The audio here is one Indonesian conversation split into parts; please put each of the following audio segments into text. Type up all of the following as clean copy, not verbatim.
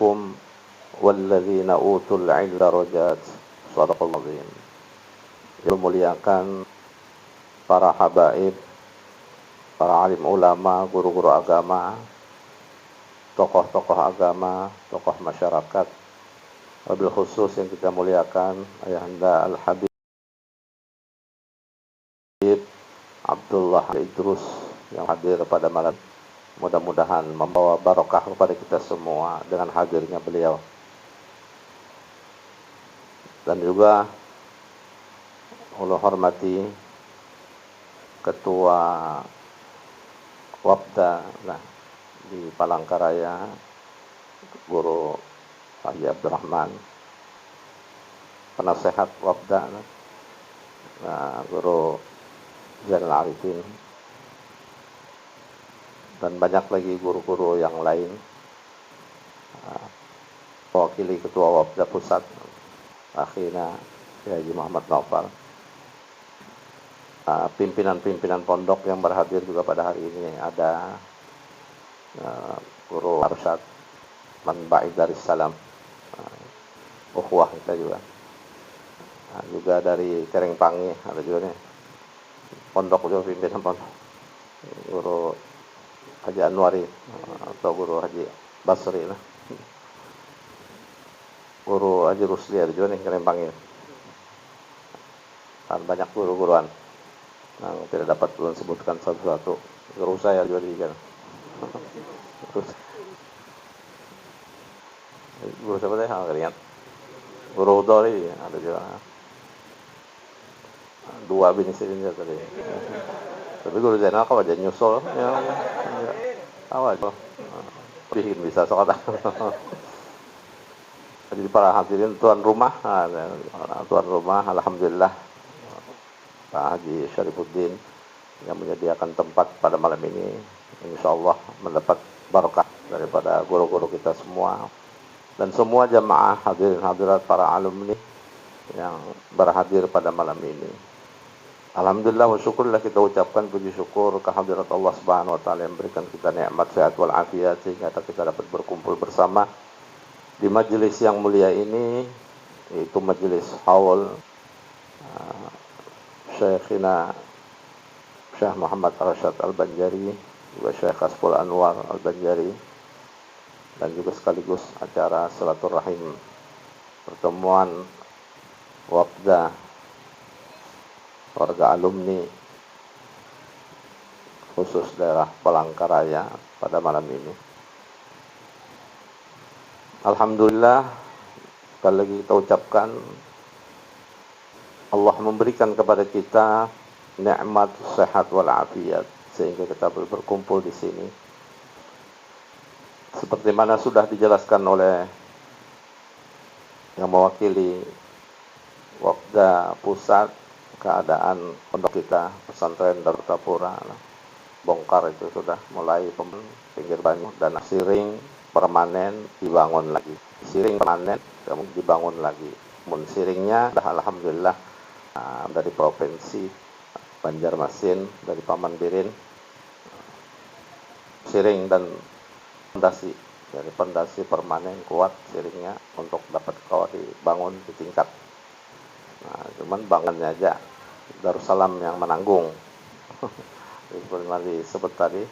kum walladzina utul ilma darajat. Shadaqallahu azim. Yang memuliakan para habaib, para alim ulama, guru-guru agama, tokoh-tokoh agama, tokoh masyarakat, wabil khusus yang kita muliakan Ayahanda Al-Habib Abdullah Idrus yang hadir pada malam. Mudah-mudahan membawa barokah kepada kita semua dengan hadirnya beliau. Dan juga Allah hormati Ketua Wabda di Palangkaraya, Guru Haji Abdurrahman, penasehat Wabda, Guru Zainal Arifin, dan banyak lagi guru-guru yang lain. Mewakili Ketua Wabda Pusat, akhirnya Haji Muhammad Naufal. Pimpinan-pimpinan pondok yang berhadir juga pada hari ini ada Guru Arsyad Manba'id Darussalam, ukhuwah kita juga. Juga dari Kerengpangi ada juga nih, pondok juga, pimpinan pondok, Guru Haji Anwari atau Guru Haji Basri lah. Guru Haji Rusli ada juga nih Kerengpangi. Dan banyak guru-guruan yang tidak dapat belum sebutkan satu-satu. Guru saya juga di kan. Guru siapa tadi? Nggak ingat. Guru Udori ada juga. Dua bini sini tadi. Tapi Guru Zainal kau aja nyusul. Ya, awal bikin bisa sekolah. Jadi para hadirin tuan rumah, alhamdulillah Pak Haji Syarifuddin yang menyediakan tempat pada malam ini, insya Allah mendapat barokah daripada guru-guru kita semua dan semua jamaah hadirin hadirat para alumni yang berhadir pada malam ini. Alhamdulillah wa syukurlah kita ucapkan puji syukur kehadirat Allah Subhanahu wa taala yang memberikan kita nikmat sehat wal afiat sehingga kita dapat berkumpul bersama di majelis yang mulia ini, yaitu majelis haul Syekhina Syekh Muhammad Arsyad Al-Banjari, juga Syekh Hasbul Anwar Al-Banjari, dan juga sekaligus acara silaturahim pertemuan Wabda warga alumni khusus daerah Palangkaraya pada malam ini. Alhamdulillah, sekali lagi kita ucapkan Allah memberikan kepada kita nikmat sehat wal afiat sehingga kita berkumpul di sini. Seperti mana sudah dijelaskan oleh yang mewakili Wabda Pusat, keadaan pondok kita pesantren Darut Tapura bongkar itu sudah mulai pinggir banyu dan siring permanen dibangun lagi. Siring permanen dibangun lagi. Siringnya alhamdulillah dari provinsi Banjarmasin, dari Paman Birin, siring dan pondasi, dari pondasi permanen kuat siringnya untuk dapat kau dibangun di tingkat. Nah, cuman bangunnya aja Darussalam yang menanggung. Seperti disebut tadi,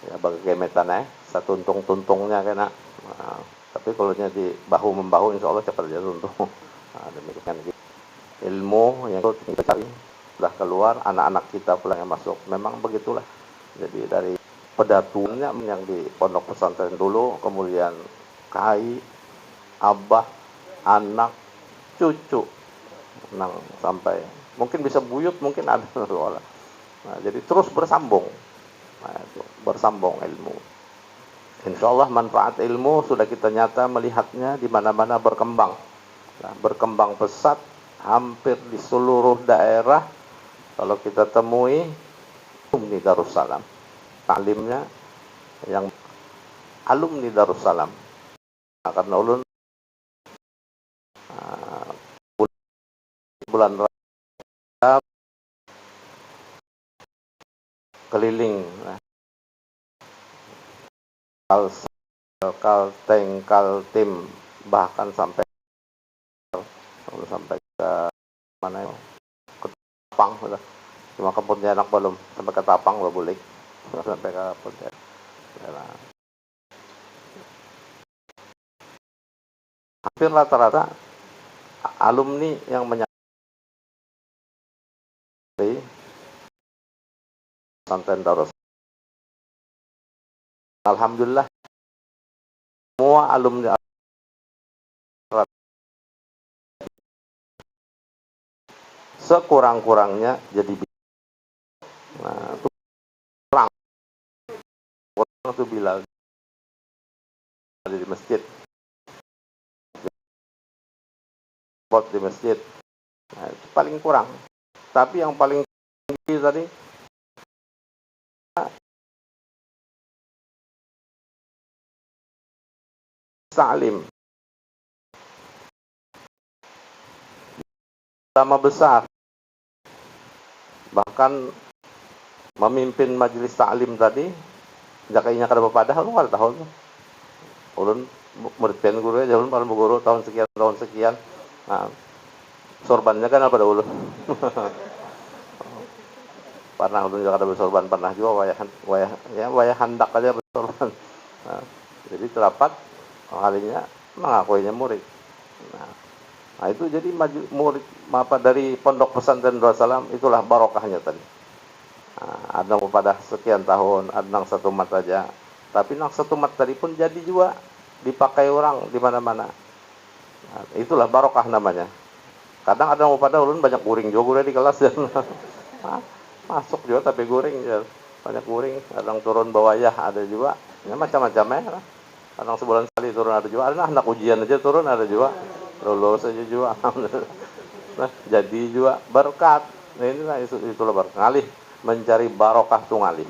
ya bagi gemetannya satu tuntung-tuntungnya kena. Nah, tapi kalau di bahu membahu insya Allah cepat aja tuntung. Nah, demikian gitu. Ilmu yang kita cari sudah keluar, anak-anak kita pula yang masuk. Memang begitulah. Jadi dari pedatuannya yang di pondok pesantren dulu, kemudian kai, abah, anak, cucu, sampai mungkin bisa buyut, mungkin ada. Nah, jadi terus bersambung. Nah, itu bersambung ilmu. Insya Allah manfaat ilmu sudah kita nyata melihatnya di mana-mana berkembang. Nah, berkembang pesat hampir di seluruh daerah. Kalau kita temui alumni Darussalam, taklimnya yang alumni Darussalam. Nah, karena ulun bulan Rajab keliling Kalteng, Kaltim, bahkan sampai ke mana ya? Ke Tapang sudah. Cuma ke Pontianak belum, sampai ke Tapang boleh. Sampai ke Pontianak. Ya, hampir rata-rata alumni yang menyampai pesantren Darus. Alhamdulillah semua alumni sekurang-kurangnya jadi itu perang itu Bilal di masjid, spot di masjid, nah, itu paling kurang. Tapi yang paling tinggi tadi Salim, ulama besar, bahkan memimpin majelis taklim tadi, jakainya kada bepadah, lu kada tahu tuh. Ulun murid pen guru aja, ulun paling guru tahun sekian. Nah, sorbannya kan pada ulun. Pernah ulun juga kada bersorban, pernah juga wayah handak aja bersorban. Nah, jadi terapat kalinya mengakuinya murid. Nah, itu jadi murid dari pondok pesantren Darussalam, itulah barokahnya tadi. Nah, ada pada sekian tahun, ada nang satu mat aja. Tapi nang satu mat tadi pun jadi juga dipakai orang di mana-mana. Nah, itulah barokah namanya. Kadang ada pada ulun banyak guring juga di kelas ya. Masuk juga tapi guring ya. Banyak guring, kadang turun bawah ya ada juga. Ya macam-macam ya. Kadang sebulan sekali turun ada juga. Ada anak ujian aja turun ada juga. Lulus aja juga. Nah, jadi juga berkat. Nah, inilah itulah berkat. Ngalih mencari barokah tungali.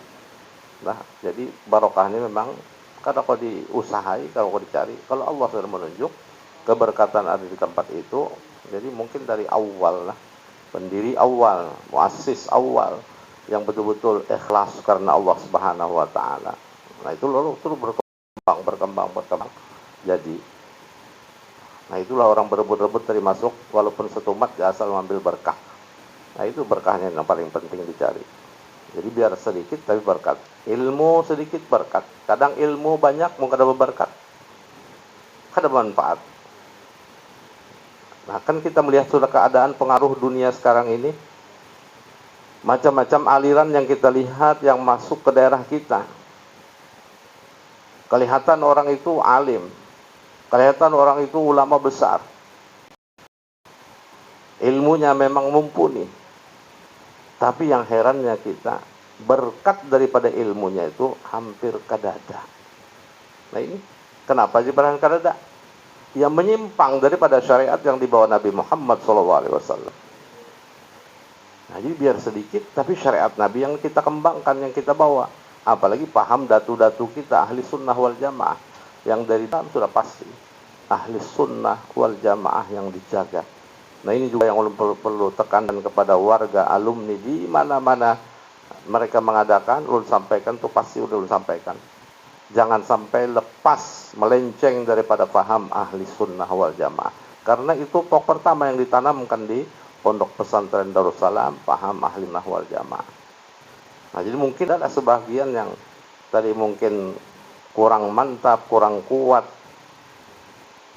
Nah, jadi barokah ini memang kalau kau diusahai, kalau kau dicari, kalau Allah sudah menunjuk keberkatan ada di tempat itu, jadi mungkin dari awal lah, pendiri awal, muassis awal yang betul-betul ikhlas karena Allah Subhanahu wa taala. Nah, itu lalu terus berkembang. Jadi nah, itulah orang berebut-rebut tadi masuk walaupun satu umat asal mengambil berkah. Nah, itu berkahnya yang paling penting dicari. Jadi biar sedikit tapi berkat. Ilmu sedikit berkat. Kadang ilmu banyak mau kada berkat. Kada manfaat. Nah, kan kita melihat sudah keadaan pengaruh dunia sekarang ini. Macam-macam aliran yang kita lihat yang masuk ke daerah kita. Kelihatan orang itu alim. Kelihatan orang itu ulama besar. Ilmunya memang mumpuni. Tapi yang herannya kita, berkat daripada ilmunya itu hampir kada ada. Nah, ini kenapa sih barang kada ada? Yang menyimpang daripada syariat yang dibawa Nabi Muhammad SAW. Nah, jadi biar sedikit, tapi syariat Nabi yang kita kembangkan, yang kita bawa. Apalagi paham datu-datu kita, ahli sunnah wal jamaah. Yang dari dalam sudah pasti. Ahli sunnah wal jamaah yang dijaga. Nah, ini juga yang perlu tekankan kepada warga alumni di mana-mana mereka mengadakan, ulun sampaikan tuh pasti ulun sampaikan. Jangan sampai lepas melenceng daripada paham ahli sunnah wal jamaah. Karena itu pokok pertama yang ditanamkan di pondok pesantren Darussalam, paham ahli sunnah wal jamaah. Nah, jadi mungkin ada sebagian yang tadi mungkin kurang mantap, kurang kuat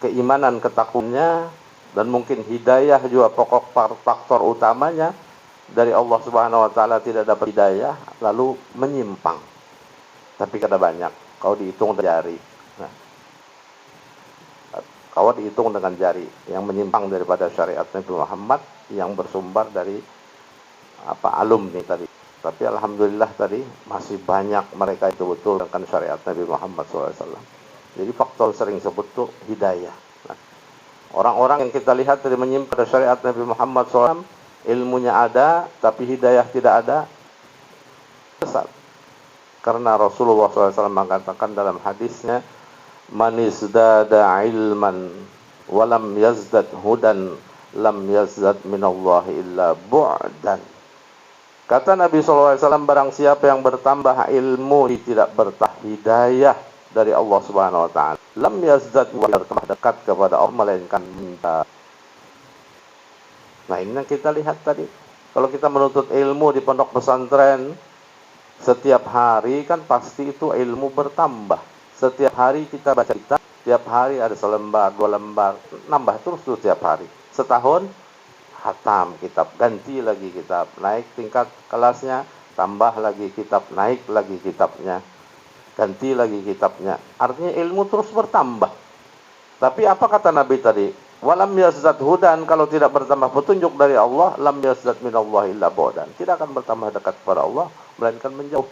keimanan ketakutannya, dan mungkin hidayah juga pokok faktor utamanya dari Allah Subhanahu wa taala tidak dapat hidayah lalu menyimpang. Tapi kada banyak, kau dihitung dengan jari. Nah, kau dihitung dengan jari yang menyimpang daripada syariat Nabi Muhammad yang bersumber dari alumni tadi. Tapi alhamdulillah tadi masih banyak mereka itu betul dengan syariat Nabi Muhammad SAW. Jadi faktor sering sebut tuh hidayah. Nah, orang-orang yang kita lihat dari menyimpang pada syariat Nabi Muhammad SAW, ilmunya ada, tapi hidayah tidak ada, sesat. Karena Rasulullah SAW mengatakan dalam hadisnya, man izdada ilman walam yazdad hudan lam yazdad minallahi illa bu'dan. Kata Nabi SAW, barang siapa yang bertambah ilmu tidak bertambah hidayah. dari Allah Subhanahu wa taala. Lam yazdad wa bertambah dekat kepada Allah melainkan minta. Nah, ini yang kita lihat tadi. Kalau kita menuntut ilmu di pondok pesantren, setiap hari kan pasti itu ilmu bertambah. Setiap hari kita baca kitab, tiap hari ada selembar, 2 lembar, nambah terus tuh tiap hari. Setahun hatam kitab, ganti lagi kitab, naik tingkat kelasnya, tambah lagi kitab, naik lagi kitabnya, ganti lagi kitabnya. Artinya ilmu terus bertambah. Tapi apa kata Nabi tadi? Walam yazdad hudan, kalau tidak bertambah petunjuk dari Allah, lam yazdad minallahi illa bu'dan. Tidak akan bertambah dekat kepada Allah, melainkan menjauh.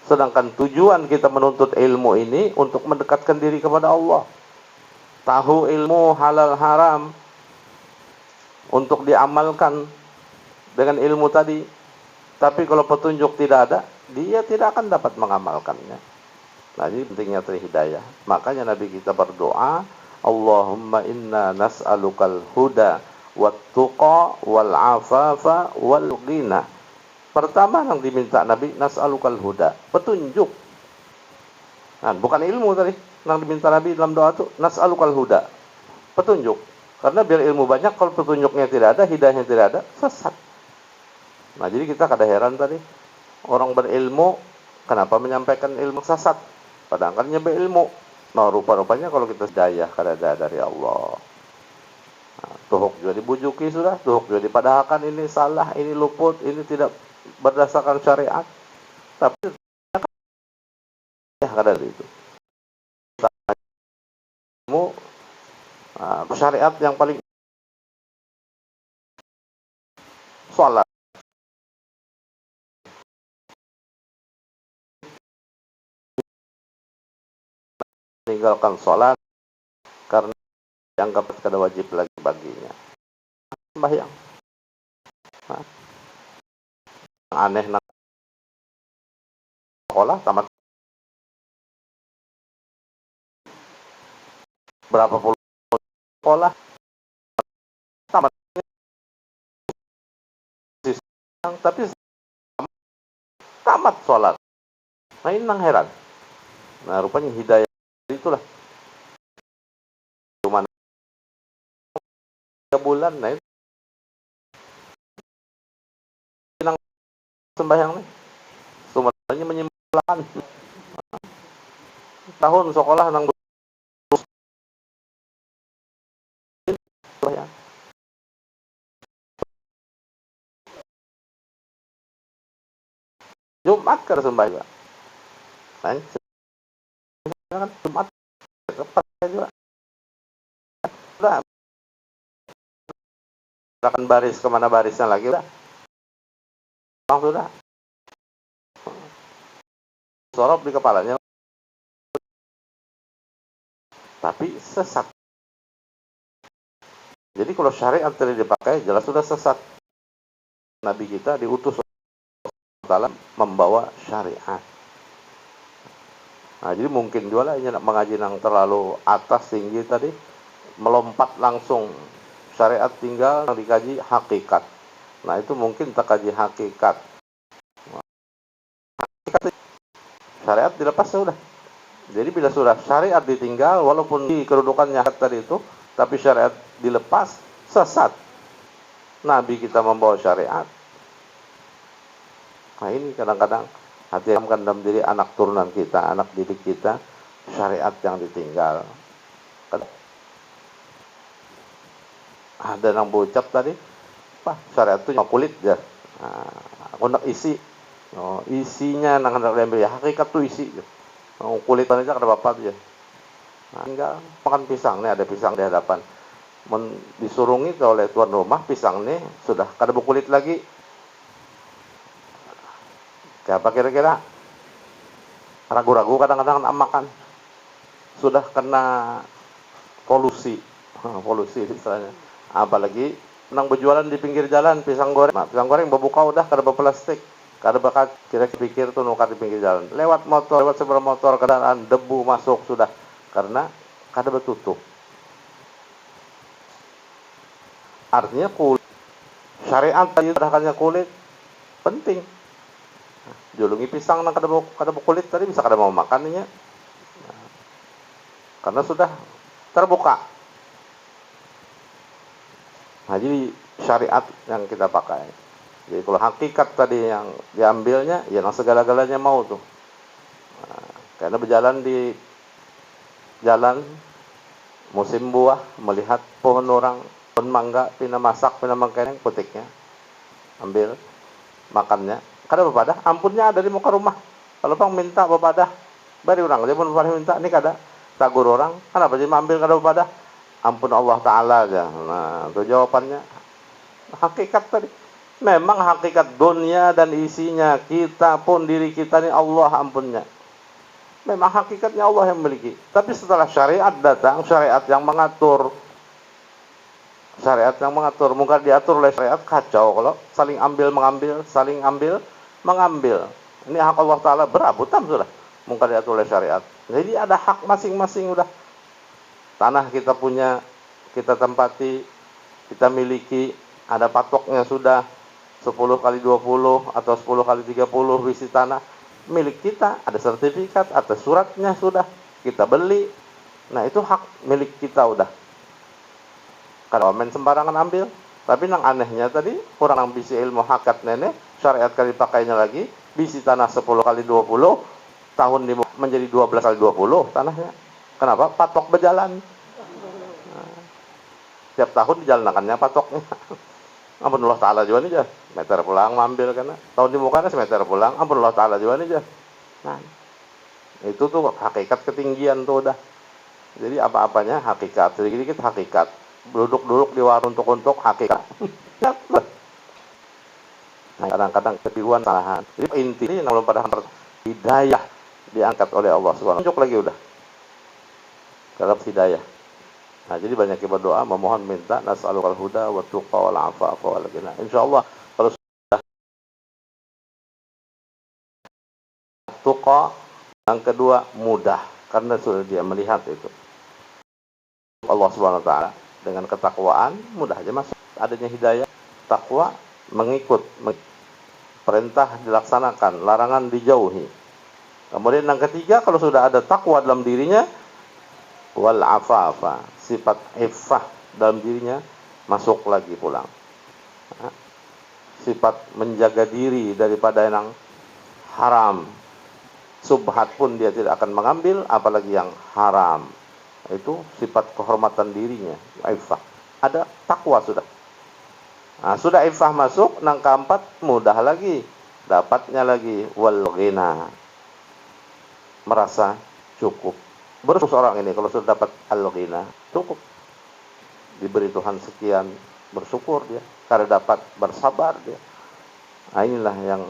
Sedangkan tujuan kita menuntut ilmu ini untuk mendekatkan diri kepada Allah. Tahu ilmu halal haram untuk diamalkan dengan ilmu tadi. Tapi kalau petunjuk tidak ada, dia tidak akan dapat mengamalkannya. Nah, ini pentingnya hidayah. Makanya Nabi kita berdoa, Allahumma inna nas'alukal huda wat-tuqa wal-afafa wal-ghina. Pertama yang diminta Nabi, nas'alukal huda, petunjuk. Nah, bukan ilmu tadi. Yang diminta Nabi dalam doa itu nas'alukal huda, petunjuk. Karena biar ilmu banyak, kalau petunjuknya tidak ada, hidayahnya tidak ada, sesat. Nah, jadi kita kada heran tadi, orang berilmu kenapa menyampaikan ilmu sesat? Padahal kan nyampe ilmu. Nah, rupa-rupanya kalau kita hidayah kada ada dari Allah. Nah, tuhuk juga dibujuki sudah, tuhuk juga dipadahkan ini salah, ini luput, ini tidak berdasarkan syariat. Tapi ya kada ada itu. Ilmu syariat yang paling sholat. Meninggalkan sholat karena dianggap kada wajib lagi baginya. Sembahyang. Nah, aneh nak sekolah tamat berapa puluh sekolah tamat, tapi tamat sholat. Nah, ini nang heran. Nah, rupanya hidayah itulah cuma 3 bulan. Nah, itu nang sembahyang nih semuanya menyembahkan tahun sekolah nang sembahyang. Jumat kada sembahyang. Nah, Jumat tepat juga. Udah akan baris kemana barisnya lagi udah. Sudah. Sorot di kepalanya. Tapi sesat. Jadi kalau syariat tidak dipakai, jelas sudah sesat. Nabi kita diutus dalam membawa syariat. Nah, jadi mungkin juga lah ini nak mengaji yang terlalu atas tinggi tadi, melompat langsung syariat tinggal dikaji hakikat. Nah, itu mungkin tak kaji hakikat. Syariat dilepas sudah. Jadi bila sudah syariat ditinggal, walaupun di kedudukannya tadi itu, tapi syariat dilepas, sesat. Nabi kita membawa syariat. Nah, ini kadang-kadang hati-hati dalam diri anak turunan kita, anak didik kita, syariat yang ditinggal. Ada yang berucap tadi, syariat itu cuma kulit aja. Nah, aku nak isi, isinya nang hendak diambil ya, hakikat tuh isi. Kulit aja kada apa-apa aja. Nah, enggak makan pisang nih, ada pisang di hadapan. Disurungi oleh tuan rumah, pisang nih sudah kada berkulit lagi. Siapa kira-kira? Ragu-ragu kadang-kadang makan. Sudah kena polusi. Polusi istilahnya. Apalagi nang berjualan di pinggir jalan pisang goreng. Nah, pisang goreng berbuka udah kada berplastik. Kada bakat kira-kira pikir tuh nukar di pinggir jalan. Lewat motor, lewat seberang motor, kendaraan debu masuk sudah. Karena kada bertutup. Artinya kulit. Syariat tadi terahkannya kulit penting. Julungi pisang nang kada kulit tadi bisa kada mau makannya. karena sudah terbuka. Nah, jadi syariat yang kita pakai. Jadi kalau hakikat tadi yang diambilnya, ya yang segala-galanya mau tuh. Nah, karena berjalan di jalan musim buah, melihat pohon orang, pohon mangga, pina masak, pina mangkeneng, putiknya, ambil, makannya. Kada bepadah, ampunnya ada di muka rumah. Kalau bang minta bepadah, bari orang, dia pun minta, ini kada, tagur orang, kenapa dia ambil kada bepadah? Ampun Allah Ta'ala aja. Nah, itu jawabannya. Hakikat tadi. Memang hakikat dunia dan isinya, kita pun diri kita ini Allah ampunnya. Memang hakikatnya Allah yang memiliki. Tapi setelah syariat datang, syariat yang mengatur. Syariat yang mengatur. Mungkin diatur oleh syariat, kacau. Kalau saling ambil mengambil, saling ambil mengambil. Ini hak Allah Ta'ala berabutan sudah. Mungkin diatur oleh syariat. Jadi ada hak masing-masing sudah. Tanah kita punya, kita tempati, kita miliki, ada patoknya sudah 10 kali 20 atau 10 kali 30 biji tanah milik kita, ada sertifikat, ada suratnya sudah, kita beli. Nah, itu hak milik kita udah. Kalau main sembarangan ambil, tapi yang anehnya tadi, orang yang bisi ilmu hakikat nenek, syariat kali pakainya lagi, bisi tanah 10 kali 20, tahun menjadi 12 kali 20 tanahnya. Kenapa? Patok berjalan. Nah, tiap tahun dijalankannya patoknya. Ampun Allah Ta'ala juga nih jah. Meter pulang ngambil karena tahun di mukanya semeter pulang. Ampun Allah Ta'ala juga nih jah. Nah, itu tuh hakikat ketinggian tuh udah. Jadi apa-apanya hakikat. Sedikit-sedikit hakikat. Duduk-duduk di warung untuk hakikat. Nah, kadang-kadang ketiruan salahan. Jadi inti ini belum pada hidayah diangkat oleh Allah Subhanahu wa taala. Tunjuk lagi udah. Dalam hidayah. Nah, jadi banyak yang berdoa memohon minta nas'alukal huda wa tuqa wal afafa wal ghina. Insyaallah kalau sudah tuqa, yang kedua mudah karena sudah dia melihat itu. Allah Subhanahu wa taala dengan ketakwaan mudah aja masuk. Adanya hidayah, takwa mengikut, perintah dilaksanakan, larangan dijauhi. Kemudian yang ketiga, kalau sudah ada takwa dalam dirinya, wal afafa, sifat iffah dalam dirinya masuk lagi pulang. Sifat menjaga diri daripada yang haram. Subhat pun dia tidak akan mengambil, apalagi yang haram. Itu sifat kehormatan dirinya, iffah. Ada takwa sudah. Nah, sudah iffah masuk, nang keempat mudah lagi. Dapatnya lagi wal ghina. Merasa cukup. Bersyukur orang ini kalau sudah dapat al-ghina, cukup. Diberi Tuhan sekian, bersyukur dia. Karena dapat, bersabar dia. Nah, inilah yang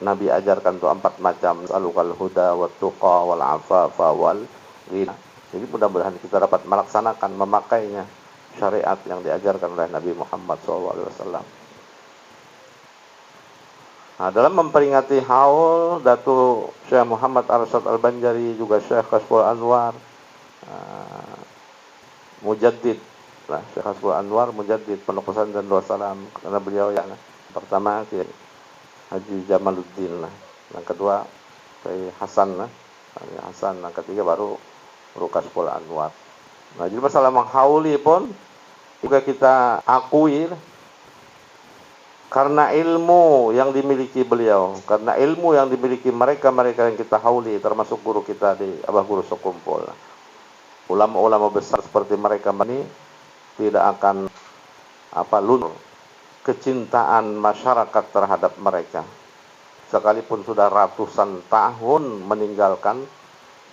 Nabi ajarkan tuh 4 macam. Alukal huda wa tuqa wal afafa wal ghina. Jadi mudah-mudahan kita dapat melaksanakan, memakainya syariat yang diajarkan oleh Nabi Muhammad SAW. Nah, dalam memperingati haul Datuk Syekh Muhammad Arsyad Al-Banjari, juga Syekh Hasbul Anwar Mujaddid, Syekh Hasbul Anwar Mujaddid Pondok Pesantren Darussalam, karena beliau yang pertama Haji Jamaluddin, yang kedua Kiai Hasan, yang ketiga baru Hasbul Anwar. Nah, jadi masalah menghauli pun juga kita akui karena ilmu yang dimiliki beliau, karena ilmu yang dimiliki mereka-mereka yang kita hauli, termasuk guru kita di Abah Guru Sekumpul. Ulama-ulama besar seperti mereka ini tidak akan luntur kecintaan masyarakat terhadap mereka. Sekalipun sudah ratusan tahun meninggalkan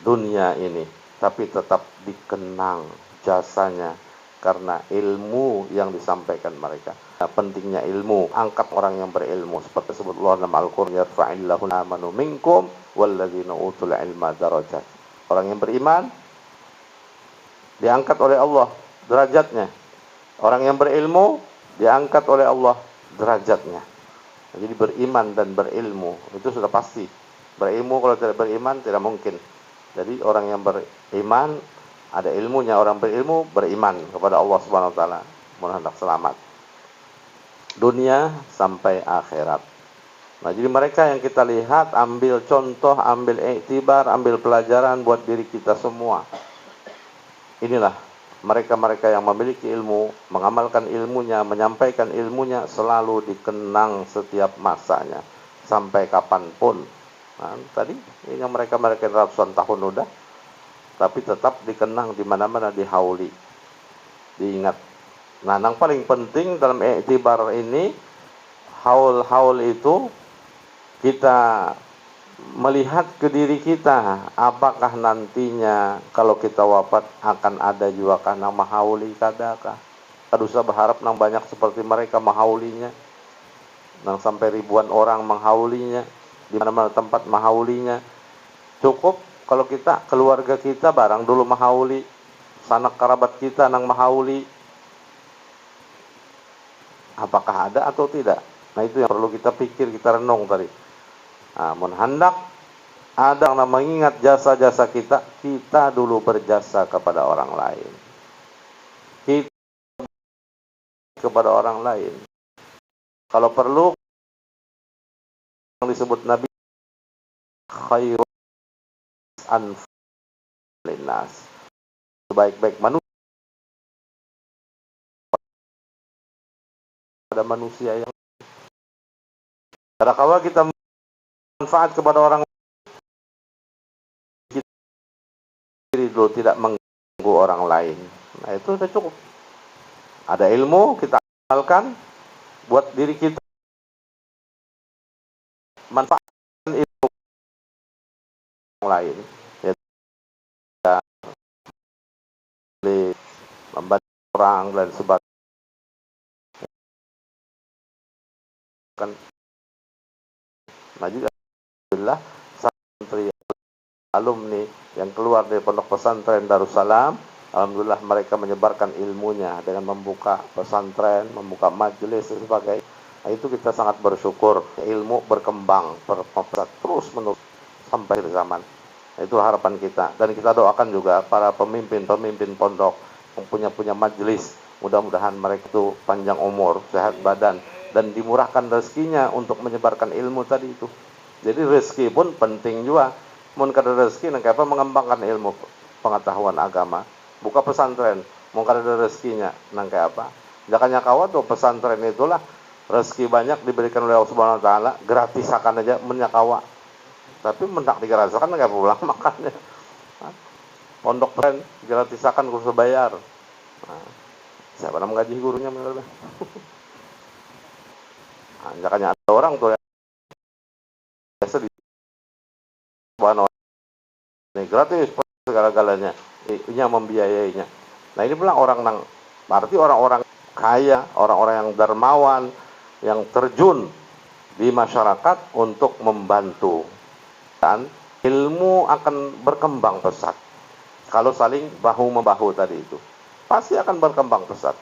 dunia ini, tapi tetap dikenang jasanya karena ilmu yang disampaikan mereka. Pentingnya ilmu, angkat orang yang berilmu, seperti sebut Allah dalam Al-Qur'an, yarfa'illahu amanu minkum walladzina utul ilma darajat. Orang yang beriman diangkat oleh Allah derajatnya. Orang yang berilmu diangkat oleh Allah derajatnya. Jadi beriman dan berilmu itu sudah pasti. Berilmu, kalau tidak beriman tidak mungkin. Jadi orang yang beriman ada ilmunya, orang berilmu beriman kepada Allah Subhanahu wa taala, mudah-mudahan selamat dunia sampai akhirat. Nah, jadi mereka yang kita lihat, ambil contoh, ambil iktibar, ambil pelajaran buat diri kita semua. inilah mereka-mereka yang memiliki ilmu, mengamalkan ilmunya, menyampaikan ilmunya, selalu dikenang setiap masanya, sampai kapanpun. Nah, tadi ini mereka-mereka ratusan tahun udah, tapi tetap dikenang di mana-mana, dihauli, diingat. Nah, yang paling penting dalam iktibar ini, haul-haul itu kita melihat ke diri kita, apakah nantinya kalau kita wafat akan ada juga karena mahauli kadakah? Tidak usah berharap nang banyak seperti mereka mahaulinya, nang sampai ribuan orang menghaulinya, di mana-mana tempat mahaulinya. Cukup kalau kita, keluarga kita barang dulu mahauli, sanak kerabat kita nang mahauli, apakah ada atau tidak? Nah, itu yang perlu kita pikir, kita renung tadi. Nah, hendak ada yang mengingat jasa-jasa kita, kita dulu berjasa kepada orang lain. Kita kepada orang lain. Kalau perlu, yang disebut Nabi, khairun anfalinas, sebaik-baik manusia pada manusia yang kadang-kala kita manfaat kepada orang diri dulu, tidak mengganggu orang lain. Nah, itu sudah cukup. Ada ilmu kita amalkan buat diri kita, manfaatkan ilmu orang lain, ya, membantu orang dan sebagainya. Nah, juga alhamdulillah santri alumni yang keluar dari pondok pesantren Darussalam, alhamdulillah mereka menyebarkan ilmunya dengan membuka pesantren, membuka majelis dan sebagainya. Nah, itu kita sangat bersyukur, ilmu berkembang, terus menerus sampai zaman. Nah, itu harapan kita, dan kita doakan juga para pemimpin pondok yang punya majelis, mudah-mudahan mereka itu panjang umur, sehat badan, dan dimurahkan rezekinya untuk menyebarkan ilmu tadi itu. Jadi rezeki pun penting juga. Mun kada rezeki nang apa mengembangkan ilmu pengetahuan agama, buka pesantren, mun kada rezekinya nang apa. Jakanya kawan tuh pesantren itulah rezeki banyak diberikan oleh Allah Subhanahu wa taala, gratis akan aja menyakawa. Tapi mendak digerasakan nggak pulang makannya. Pondok pesantren gratis akan kursus bayar. Nah, siapa yang menggaji gurunya menurut? Nah, jakanya ada orang tuh yang biasa di Subhanahu ini gratis segala-galanya, yang membiayainya. Nah, ini pula orang nang, berarti orang-orang kaya, orang-orang yang dermawan, yang terjun di masyarakat untuk membantu, dan ilmu akan berkembang pesat. Kalau saling bahu membahu tadi itu, pasti akan berkembang pesat.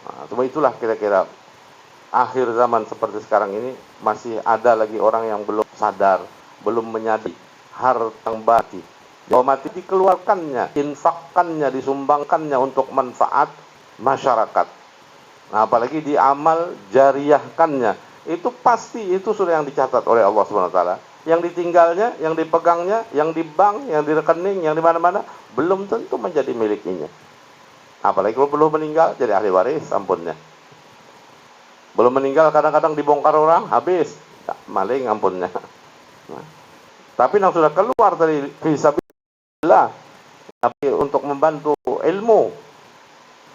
Nah, cuma itulah kira-kira akhir zaman seperti sekarang ini masih ada lagi orang yang belum sadar, belum menyadari harta baki. Bahwa mati dikeluarkannya, infakkannya, disumbangkannya untuk manfaat masyarakat. Nah, apalagi diamal jariahkannya, itu pasti itu sudah yang dicatat oleh Allah Subhanahu wa taala. Yang ditinggalnya, yang dipegangnya, yang di bank, yang di rekening, yang di mana-mana belum tentu menjadi miliknya. Apalagi kalau belum meninggal jadi ahli waris ampunnya. Belum meninggal kadang-kadang dibongkar orang, habis maling ampunnya. Nah, tapi yang sudah keluar dari fisabilillah, tapi untuk membantu ilmu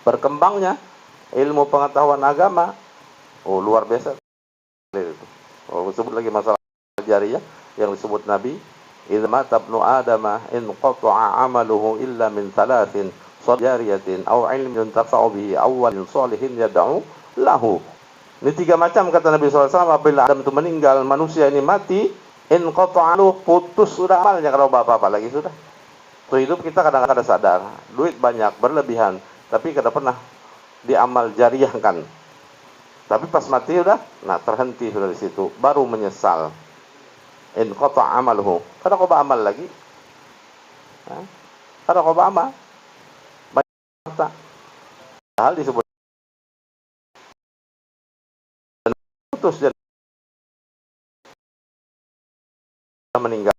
berkembangnya, ilmu pengetahuan agama, oh luar biasa. Oh, sebut lagi masalah jariyah yang disebut Nabi, idza mata ibnu adama in qata'a amaluhu illa min thalathin sadariyatin aw ilmin yuntafa'u bihi aw walin salihin yad'u lahu. Ini 3 macam kata Nabi SAW. Apabila Adam itu meninggal, manusia ini mati, in qata'alu, putus sudah amalnya, kalau apa-apa lagi sudah. Tuh hidup kita kadang-kadang sadar, duit banyak, berlebihan, tapi kada pernah diamal jariahkan. Tapi pas mati sudah, nah terhenti sudah di situ, baru menyesal. In qata'a amaluhu, kada kau amal lagi, kada kau amal, banyak harta. Hal disebut putus dan meninggal.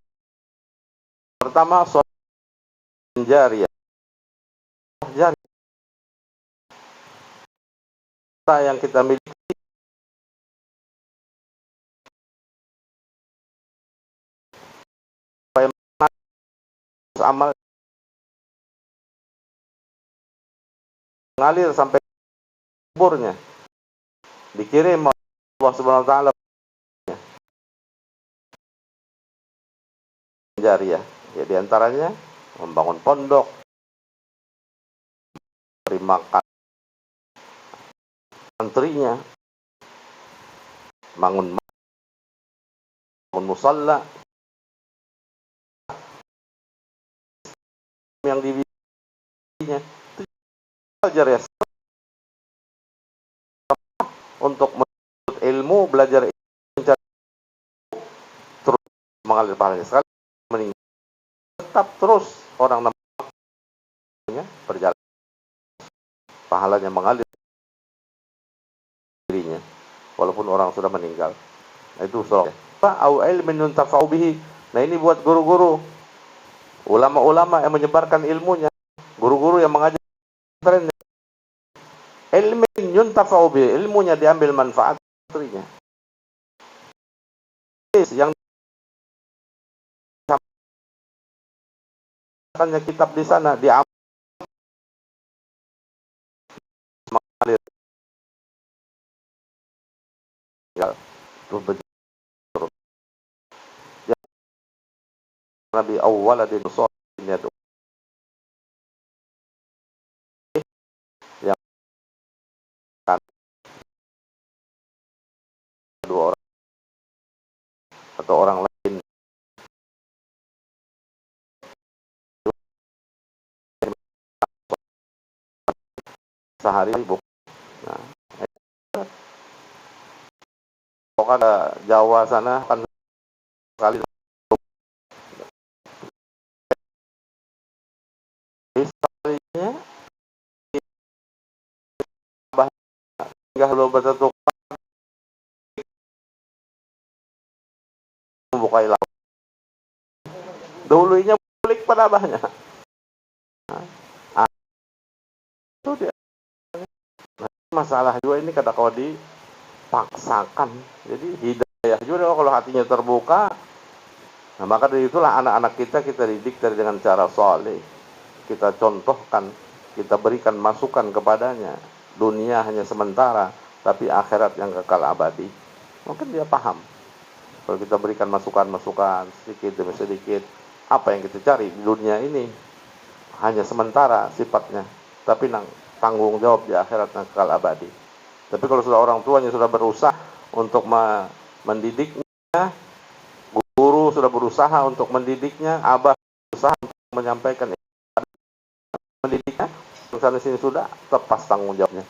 Pertama, soal jariyah, jari yang kita miliki amal mengalir sampai kuburnya, dikirim Allah Subhanahu wa taala jariah. Ya diantaranya membangun pondok, beri makan santrinya, bangun musalla yang dibikinnya. Itu jariah untuk menuntut ilmu, belajar ilmu, mencari terus mengalir pahalanya. Sekali meninggal tetap terus orang namanya berjalan, pahalanya mengalir dirinya walaupun orang sudah meninggal. Nah, itu usul. Au ilmin yuntafa'u bihi. Nah, ini buat guru-guru, ulama-ulama yang menyebarkan ilmunya, guru-guru yang mengajar ilmin yuntafa'u bihi, ilmunya diambil manfaat santrinya. Yang kitab di sana diambil mengalir. Nabi awwaladin sholihin yad'u, yang dua orang atau orang lain sehari sibuk. Nah, pokoknya ada Jawa sana kan sekali sekalinya hingga lo bertentu membukai laut. Dulunya balik pada abahnya. Nah, itu dia. Nah, masalah juga ini kata kau dipaksakan. Jadi hidayah juga kalau hatinya terbuka. Nah, maka dari itulah anak-anak kita didik dengan cara soleh. Kita contohkan, kita berikan masukan kepadanya. Dunia hanya sementara, tapi akhirat yang kekal abadi. Mungkin dia paham. Kalau kita berikan masukan-masukan sedikit demi sedikit, apa yang kita cari di dunia ini hanya sementara sifatnya, tapi tanggung jawab di akhirat yang kekal abadi. Tapi kalau sudah orang tuanya sudah berusaha untuk mendidiknya, guru sudah berusaha untuk mendidiknya, abah berusaha untuk menyampaikan mendidiknya, sana sini sudah lepas tanggung jawabnya.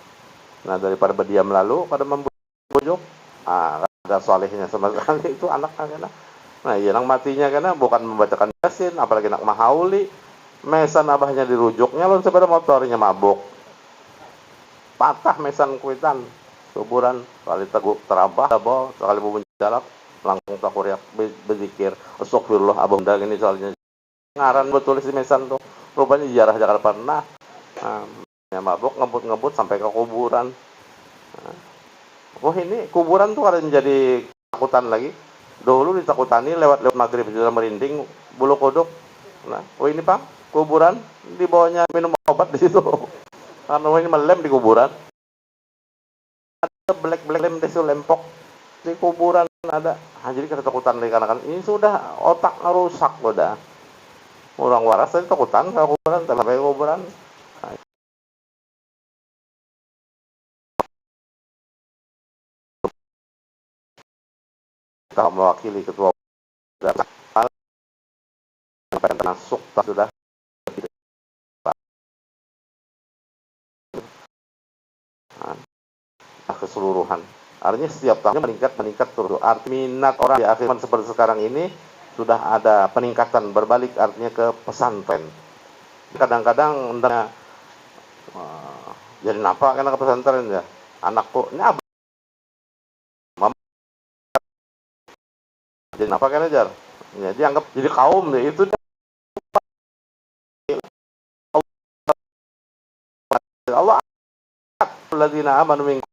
Nah, daripada berdiam lalu pada membujuk, ada solehnya sama sekali itu anaknya. Nah, iya nang matinya karena bukan membacakan yasin, apalagi nak mahauli, mesan abahnya dirujuknya lalu sepeda motornya mabuk. Patah mesan kuitan, kuburan kali teguk terabah, sekali bubun jalak, langsung takuriak berzikir, astagfirullah abang ini soalnya ngaran betul si mesan tuh. Rupanya ziarah Jakarta pernah. Nah, mabuk ngebut sampai ke kuburan. Wah, ini kuburan tuh ada menjadi takutan lagi. Dulu ditakutani lewat maghrib sudah merinding bulu kuduk. Nah, oh ini Pak, kuburan di bawahnya minum obat di situ. Karena ini melem di kuburan. Ada black lem di situ lempok di kuburan ada. Jadi ketakutan lagi karena kan ini sudah otak rusak udah. Orang waras tadi takutan ke kuburan, sampai kuburan. Kita mewakili ketua masuk sudah keseluruhan. Artinya setiap tahunnya meningkat terus. Arti minat orang di akhir seperti sekarang ini sudah ada peningkatan berbalik, artinya ke pesantren. Kadang-kadang jadi nampak karena ke pesantren ya. Anakku ini apa? Mama jadi nampak kan aja. Ya, dianggap jadi kaum deh itu Allah alladzina amanu minkum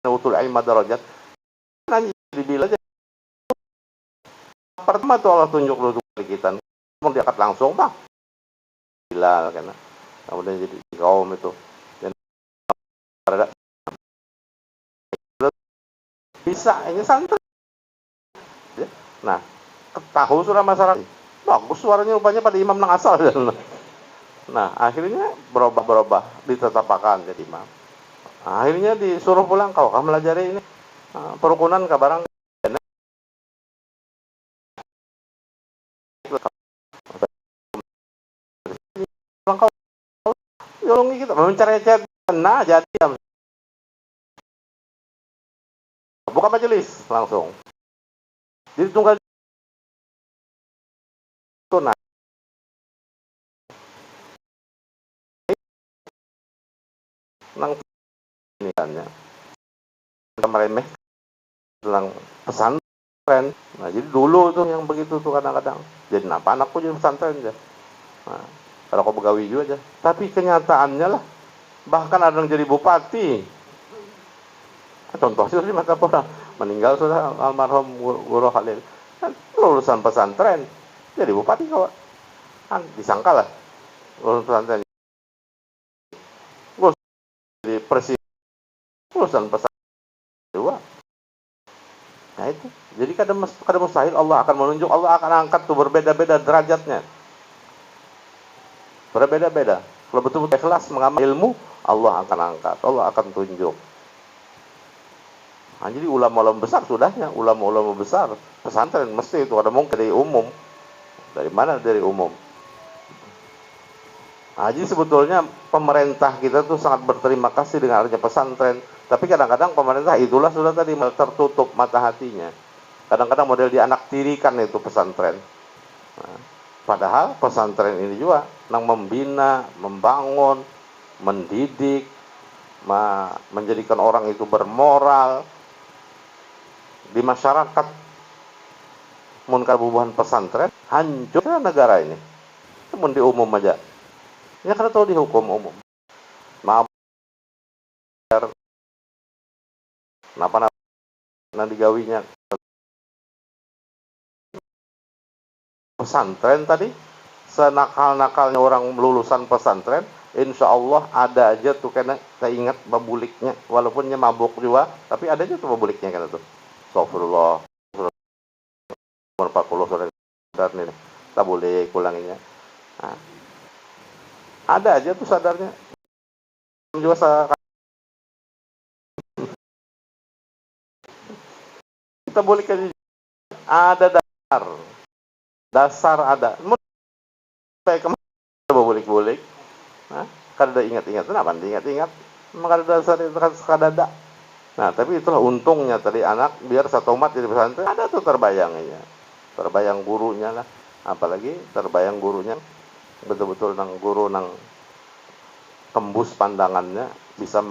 utul ilma darajat. Nanya dibilang aja. Pertama tuh Allah tunjuk dulu kita. Mau diangkat langsung bang. Bilal karena kemudian jadi kaum itu. Dan bisa ini santri. Nah, tahu sudah masyarakat. Bagus suaranya rupanya pada imam nang asal. Nah, akhirnya berubah ditetapkan jadi imam. Akhirnya disuruh pulang, kau kan melajari ini perukunan ke barang kau yolongi kita mencari chat nah jadi buka majelis langsung jadi tunggal itu nah nang ini kan ya meremeh tentang pesantren. Nah, jadi dulu tuh yang begitu tuh kadang-kadang. Jadi kenapa anakku jadi pesantren aja. Nah, kalau kau begawi juga aja. Tapi kenyataannya lah, bahkan ada yang jadi bupati. Contoh sih di mata orang meninggal sudah almarhum Guru Khalil. Kan lulusan pesantren, jadi bupati kau. Kan disangka lah lulusan pesantren. Gue jadi presiden lulusan pesantren juga. Nah itu, jadi kadang mustahil Allah akan menunjuk, Allah akan angkat tuh berbeda-beda derajatnya. Berbeda-beda. Kalau betul-betul ikhlas mengamal ilmu, Allah akan angkat, Allah akan tunjuk. Nah, jadi ulama-ulama besar sudahnya, ulama-ulama besar pesantren mesti itu ada mungkin dari umum. Dari mana dari umum? Nah, jadi sebetulnya pemerintah kita tuh sangat berterima kasih dengan adanya pesantren. Tapi kadang-kadang pemerintah itulah sudah tadi tertutup mata hatinya. Kadang-kadang model dianaktirikan itu pesantren. Nah, padahal pesantren ini juga yang membina, membangun, mendidik, menjadikan orang itu bermoral di masyarakat. Munkar bubuhan pesantren hancur negara ini. Namun di umum aja. Ya karena tahu dihukum umum. Maaf. Kenapa digawinya pesantren tadi senakal-nakalnya orang lulusan pesantren insya Allah ada aja tuh karena saya ingat babuliknya walaupunnya mabuk juga tapi ada aja tuh babuliknya kan tuh astagfirullah 40 sore nih tak boleh kulanginya nah, ada aja tuh sadarnya juga kita boleh kasih ada dasar ada kayak kemarin bolik-bolik kan ada ingat-ingat kenapa diingat-ingat maka ada dasar itu kan sekadada. Nah tapi itulah untungnya tadi anak biar satu umat jadi pesantren ada tuh terbayangnya terbayang gurunya lah apalagi terbayang gurunya betul-betul nang guru nang tembus pandangannya bisa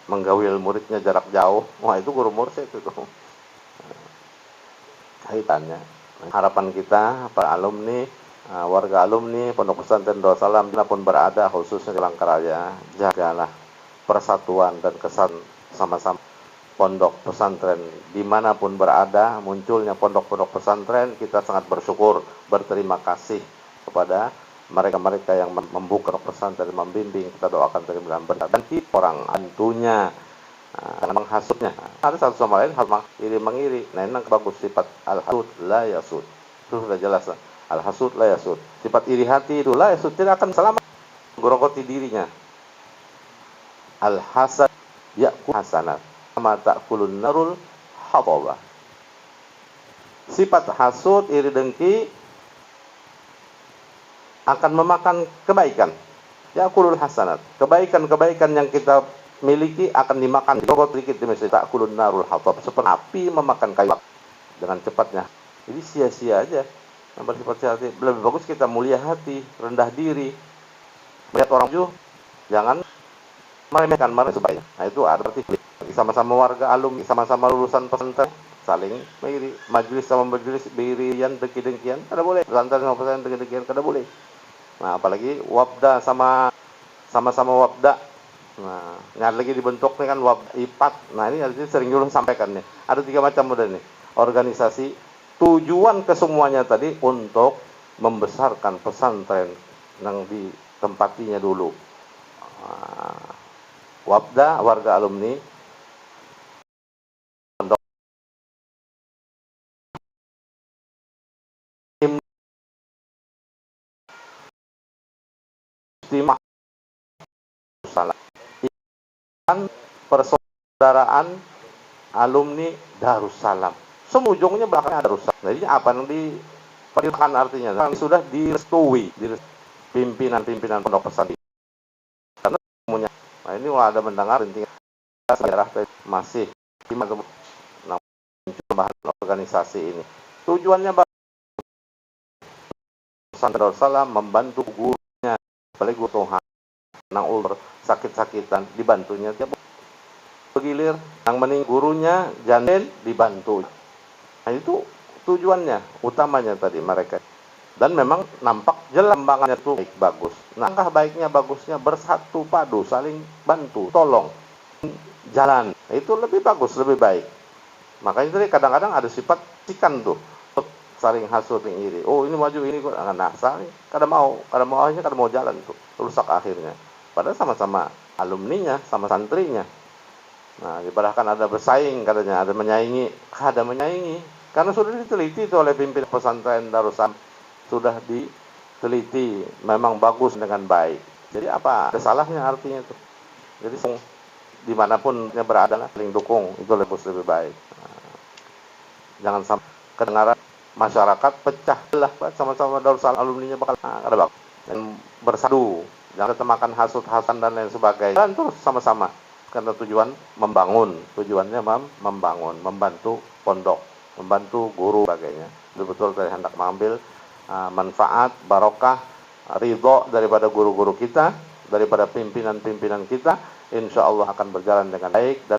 menggawil muridnya jarak jauh wah itu guru mursyid itu kaitannya. Harapan kita para alumni, warga alumni Pondok Pesantren Darussalam dimanapun berada, khususnya di Palangkaraya, jagalah persatuan dan kesan sama-sama pondok pesantren dimanapun berada. Munculnya pondok-pondok pesantren, kita sangat bersyukur, berterima kasih kepada mereka-mereka yang membuka pesantren, membimbing. Kita doakan terima dan orang antunya menghasutnya ada satu sama lain hal iri mengiri. Nah ini bagus sifat al-hasud la yasud itu sudah jelas lah. Al-hasud la yasud sifat iri hati itu la yasud tidak akan selamat gorogoti dirinya. Al-hasad ya'kul hasanat sama ta'kulun narul habawah. Sifat hasud iri dengki akan memakan kebaikan ya'kulul hasanat kebaikan-kebaikan yang kita miliki akan dimakan rogot sedikit demi sedikit kulun narul hatab seperti api memakan kayu dengan cepatnya. Jadi sia-sia aja yang bersifat hati. Lebih bagus kita mulia hati, rendah diri, melihat orang jauh, jangan meremehkan supaya. Nah itu arti sama-sama warga alumni, sama-sama lulusan pesantren saling mengiri, majelis sama majelis birian dengki-dengkian kada boleh, pesantren sama pesantren dengki-dengkian kada boleh. Nah apalagi wabda sama-sama wabda Nah, ini ada lagi dibentuk nih kan IPAT. Nah, ini sering dulu sampaikan nih. Ada 3 macam model nih. Organisasi, tujuan kesemuanya tadi untuk membesarkan pesantren yang ditempatinya dulu. Nah, WAPDA, warga alumni, tim Istimah salah. Ikan persaudaraan alumni Darussalam. Semua ujungnya belakangnya Darussalam. Jadi apa yang diperintahkan artinya? Sudah direstui pimpinan-pimpinan pondok pesantren. Karena semuanya. Nah, ini ada mendengar intinya sejarah masih tambahan organisasi ini. Tujuannya Darussalam membantu gurunya, apalagi guru Tuhan, nang ulur sakit-sakitan dibantunya tiap begilir, yang meninggal gurunya janin dibantu. Nah, itu tujuannya utamanya tadi mereka. Dan memang nampak jelas kembangannya itu baik, bagus. Nah, langkah baiknya bagusnya bersatu padu, saling bantu, tolong, jalan. Itu lebih bagus, lebih baik. Makanya tadi kadang-kadang ada sifat cikan tuh, saling hasut iri. Oh, ini maju ini kok nah, saling kada mau jalan tuh, rusak akhirnya. Padahal sama-sama alumninya, sama santrinya. Nah, ibaratkan ada bersaing katanya, ada menyaingi, karena sudah diteliti itu oleh pimpinan pesantren Darussalam, sudah diteliti, memang bagus dengan baik. Jadi apa salahnya artinya itu? Jadi dimanapun yang berada saling dukung, itu lebih baik. Nah, jangan sampai kedengaran masyarakat pecah belah, sama-sama Darussalam alumninya bakal ada bagus. Dan bersatu, jangan makan hasut-hasutan dan lain sebagainya. Dan terus sama-sama. Karena tujuan membangun, tujuannya membangun, membantu pondok, membantu guru sebagainya. Betul-betul saya hendak mengambil manfaat, barokah, ridho daripada guru-guru kita, daripada pimpinan-pimpinan kita, insya Allah akan berjalan dengan baik. Dan